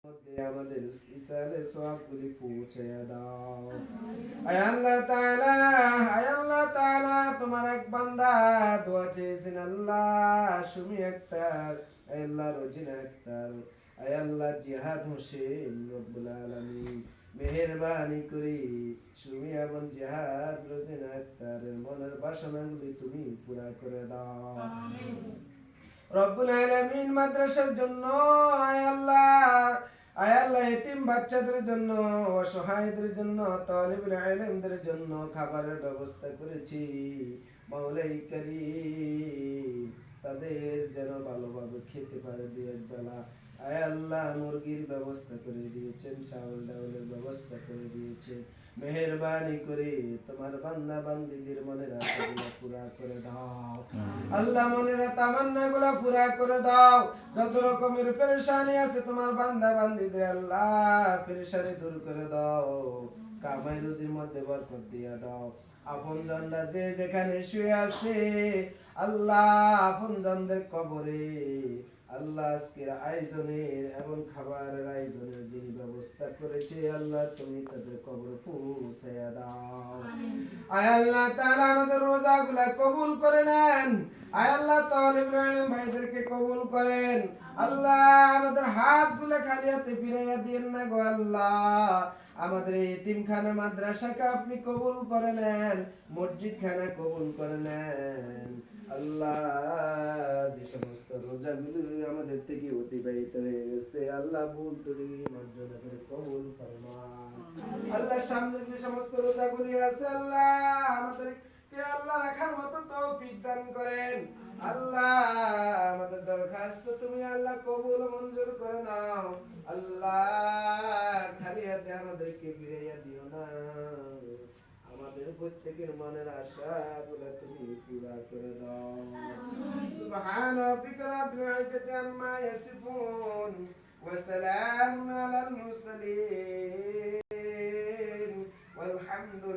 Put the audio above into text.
মধ্যে আমাদের ইসালে সওয়াবগুলি পৌঁছে দাও। আয় আল্লাহ তাআলা তোমার এক বান্দা দোয়া চেয়েছেন আল্লাহ সুমি আক্তার, আয় আল্লাহ রোজিনা আক্তার, আয় আল্লাহ জিহাদ হোসেন রব্বুল আলামিন মেহেরবানি করে সুমি এবং জিহাদ রোজিনা আক্তারের মনের বাসনাগুলি তুমি পুরা করে দাও। আমিন। রব্বুল আলামিন মাদ্রাসার জন্য আয় আল্লাহ এতিম বাচ্চাদের জন্য, অসহায়দের জন্য, তালিবুল ইলমদের জন্য খাবারের ব্যবস্থা করেছি। মাওলাই কারীম তাদের যেন ভালোভাবে খেতে পারে দুই এক বেলা। আয় আল্লাহ মুরগির ব্যবস্থা করে দিয়েছেন, চাউল ডাউলের ব্যবস্থা করে দিয়েছেন। মেহেরবানি করে তোমার বান্দা বান্দীদের মনের আশাগুলো পুরা করে দাও। আল্লাহ মনের তামান্নাগুলো পুরা করে দাও। যত রকমের পেরেশানি আছে তোমার বান্দা বান্দীদের আল্লাহ পেরেশানি দূর করে দাও। কামাই রুজির মধ্যে বরকত দিয়া দাও। আপনজনরা যে যেখানে শুয়ে আছে আল্লাহ আপনজনদের কবরে আল্লাহ আজকের আয়োজনের এবং খাবারের আয়োজনের যিনি ব্যবস্থা করেছে আল্লাহ তুমি তাদের কবর পৌঁছায়া দাও। আয় আল্লাহ তাআলা আমাদের রোজাগুলা কবুল করে নেন। আয় আল্লাহ তালিবুল ইলম ভাইদেরকে কবুল করেন। আল্লাহ আমাদের হাতগুলো খালি হাতে ফিরাইয়া দিয়েন না গো আল্লাহ। আমাদের এতিমখানা মাদ্রাসাকে আপনি কবুল করে নেন, মসজিদ খানা কবুল করে নেন। আল্লাহ যে সমস্ত রোজাগুলো আমাদের থেকে অতিবাহিত হয়ে গেছে আল্লাহ ভুল ত্রুটি মার্জনা করে কবুল ফরমান। আল্লাহ সামনে যে সমস্ত রোজাগুলি আছে আল্লাহ আমাদেরকে আল্লাহ রাখার মতো তৌফিক দান করেন। আল্লাহ আমাদের দরখাস্ত তুমি আল্লাহ কবুল মঞ্জুর করে নাও। আল্লাহ খালি হাতে আমাদেরকে ফিরাইয়া দিও না। আমাদের প্রত্যেকের মনের আশাগুলো তুমি পুরা করে দাও। সুবহান রাব্বিকা রাব্বিল ইজ্জাতি আম্মা ইয়াসিফুন ওয়া সালামুন আলাল মুরসালিন ওয়াল হামদুলিল্লাহ।